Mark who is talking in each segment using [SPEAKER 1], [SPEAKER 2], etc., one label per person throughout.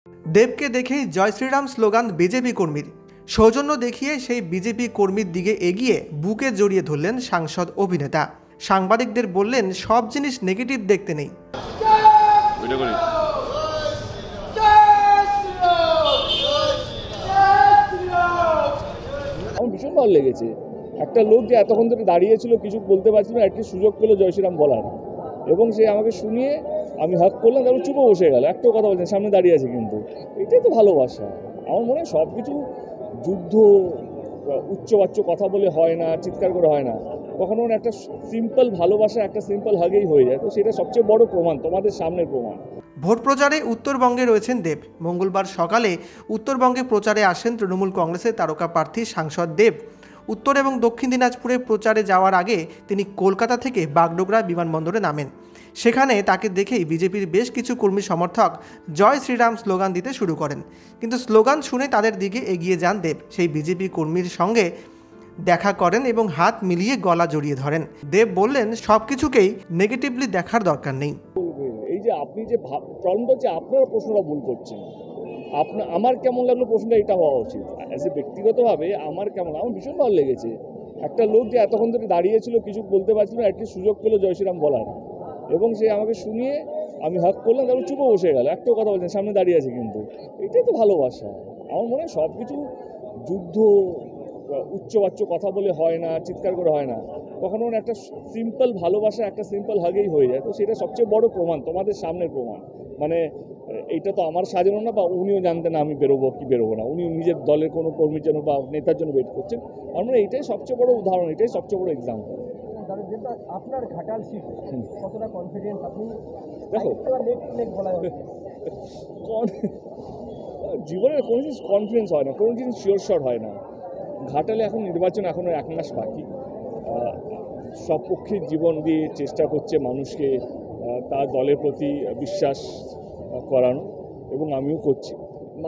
[SPEAKER 1] দেবকে দেখেই জয় Shriram slogan BJP কর্মীর। সৌজন্য দেখিয়ে সেই বিজেপি কর্মীর দিকে এগিয়ে বুকে জড়িয়ে ধরলেন সাংসদ অভিনেতা। সাংবাদিকদের বললেন, সব জিনিস নেগেটিভ দেখতে নেই।
[SPEAKER 2] আমার ভীষণ ভালো লেগেছে। একটা লোক যে এতক্ষণ ধরে দাঁড়িয়েছিল, কিছু বলতে পারছিল না, একটু সুযোগ পেলো জয় শ্রীরাম বলার, এবং সে আমাকে শুনিয়ে আমি হাক করলাম, তারপর চুপও বসে গেল। একটাও কথা বলছেন, সামনে দাঁড়িয়ে আছে, কিন্তু এটাই তো ভালোবাসা। আমার মনে হয় সব কিছু যুদ্ধ উচ্চবাচ্য কথা বলে হয় না, চিৎকার করে হয় না, কখনো একটা সিম্পল ভালোবাসা, একটা সিম্পল হাগেই হয়ে যায়। তো সেটা সবচেয়ে বড় প্রমাণ, তোমাদের সামনের প্রমাণ।
[SPEAKER 1] ভোট প্রচারে উত্তরবঙ্গে রয়েছেন দেব। মঙ্গলবার সকালে উত্তরবঙ্গে প্রচারে আসেন তৃণমূল কংগ্রেসের তারকা প্রার্থী সাংসদ দেব। উত্তর এবং দক্ষিণ দিনাজপুরে প্রচারে যাওয়ার আগে তিনি কলকাতা থেকে বাগডোগরা বিমানবন্দরে নামেন। সেখানে তাকে দেখেই বিজেপির বেশ কিছু কর্মী সমর্থক জয় শ্রীরাম স্লোগান দিতে শুরু করেন। কিন্তু স্লোগান শুনে তাদের দিকে এগিয়ে যান দেব। সেই বিজেপি কর্মীর সঙ্গে দেখা করেন এবং হাত মিলিয়ে গলা জড়িয়ে ধরেন। দেব বললেন, সব কিছুকেই নেগেটিভলি দেখার দরকার নেই।
[SPEAKER 2] এই যে আপনি যে প্রশ্নটা হচ্ছে, আপনারা প্রশ্নটা ভুল করছেন। আমার কেমন লাগলো প্রশ্নটা এটা হওয়া উচিত। অ্যাজ এ ব্যক্তিগতভাবে আমার কেমন, আমার ভীষণ ভালো লেগেছে। একটা লোক যে এতক্ষণ ধরে দাঁড়িয়েছিল, কিছু বলতে পারছিল না, একটু সুযোগ পেলো জয় শ্রীরাম বলার, এবং সে আমাকে শুনিয়ে আমি হাক করলাম, তারপর চুপও বসে গেল। একটাও কথা বলছেন, সামনে দাঁড়িয়ে আছে, কিন্তু এটাই তো ভালোবাসা। আমার মনে হয় সব কিছু যুদ্ধ উচ্চবাচ্য কথা বলে হয় না, চিৎকার করে হয় না, কখনো একটা সিম্পল ভালোবাসা, একটা সিম্পল হাগেই হয়ে যায়। তো সেটা সবচেয়ে বড় প্রমাণ, তোমাদের সামনের প্রমাণ। মানে এইটা তো আমার সাজানো না, বা উনিও জানতেন না আমি বেরোবো কি বেরোবো না। উনি নিজের দলের কোনো কর্মীর জন্য বা নেতার জন্য ওয়েট করছেন। আমার মনে হয় এটাই সবচেয়ে বড় উদাহরণ, এটাই সবচেয়ে বড় এক্সাম্পল।
[SPEAKER 3] আপনার ঘাটাল সিট কতটা কনফিডেন্স আপনি?
[SPEAKER 2] দেখো, জীবনের কোনো জিনিস কনফিডেন্স হয় না, কোনো জিনিস শিওর শট হয় না। ঘাটালে এখন নির্বাচন, এখনও 1 মাস বাকি। সব পক্ষের জীবন দিয়ে চেষ্টা করছে মানুষকে তার দলের প্রতি বিশ্বাস করানো, এবং আমিও করছি।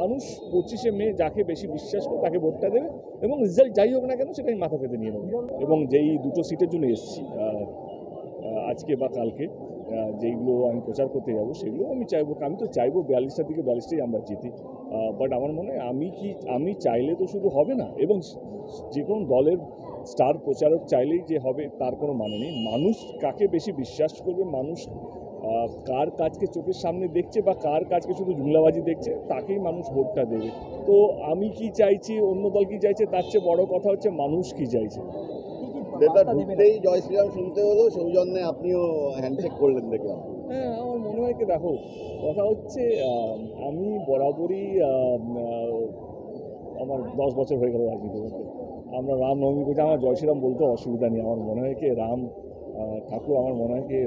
[SPEAKER 2] মানুষ 25শে মে যাকে বেশি বিশ্বাস করে তাকে ভোটটা দেবে, এবং রেজাল্ট যাই হোক না কেন সেটা আমি মাথা পেতে নিয়ে নেব। এবং যেই দুটো সিটের জন্য এসেছি আজকে বা কালকে, যেইগুলো আমি প্রচার করতে যাব, সেগুলো আমি চাইবো, আমি তো চাইবো 42টার দিকে 42টাই আমরা জিতি। বাট আমার মনে হয় আমি চাইলে তো শুধু হবে না, এবং যে কোনো দলের স্টার প্রচারক চাইলেই যে হবে তার কোনো মানে নেই। মানুষ কাকে বেশি বিশ্বাস করবে, মানুষ কার কাজকে চোখের সামনে দেখছে বা কার কাজকে শুধু জুমলাবাজি দেখছে, তাকেই মানুষ ভোটটা দেবে। তো আমি কি চাইছি, অন্য দল কি চাইছে, তার চেয়ে বড় কথা হচ্ছে মানুষ কি চাইছে।
[SPEAKER 3] ঢুকতেই জয় শ্রীরাম শুনতে হলো, সৌজন্যে আপনিও হ্যান্ডশেক করলেন দেখলাম।
[SPEAKER 2] হ্যাঁ, আমার মনে হয় কি, দেখো, কথা হচ্ছে আমি বরাবরই আমার 10 বছর হয়ে গেল রাজনীতি করতে। আমরা রামনবমী করছি, আমার জয় শ্রীরাম বলতে অসুবিধা নেই। আমার মনে হয় কি, রাম ঠাকুর আমার মনে হয় কি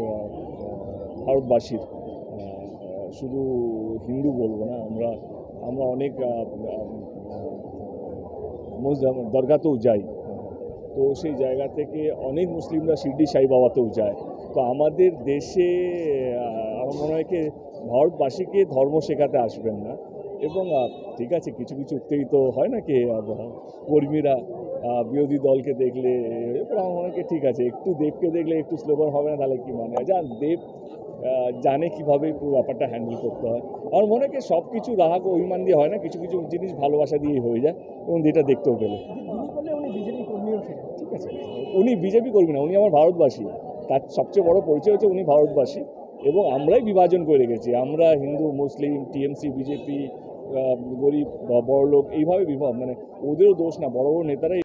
[SPEAKER 2] ভারতবাসীর, শুধু হিন্দু বলবো না, আমরা অনেক দরগাতেও যাই। তো সেই জায়গা থেকে অনেক মুসলিমরা শিরডি সাই বাবাতেও যায়। তো আমাদের দেশে আমার মনে হয় কি, ভারতবাসীকে ধর্ম শেখাতে আসবেন না। এবং ঠিক আছে, কিছু কিছু উত্তেজিত হয় না কি কর্মীরা বিরোধী দলকে দেখলে, আমার মনে হয় ঠিক আছে, একটু দেবকে দেখলে একটু স্লোগান হবে না, তাহলে কি মানে যান দেব জানে কীভাবে পুরো ব্যাপারটা হ্যান্ডেল করতে হয়। আমার মনে হয় সব কিছু রাগ ও অভিমান দিয়ে হয় না, কিছু কিছু জিনিস ভালোবাসা দিয়েই হয়ে যায়, এবং যেটা দেখতেও পেলে। ঠিক আছে, উনি বিজেপি কর্মী না, উনি আমার ভারতবাসী। তার সবচেয়ে বড় পরিচয় হচ্ছে উনি ভারতবাসী, এবং আমরাই বিভাজন করে রেখেছি। আমরা হিন্দু, মুসলিম, টিএমসি, বিজেপি, গরিব, বড়লোক, এইভাবে মানে ওদেরও দোষ না, বড় বড় নেতারাই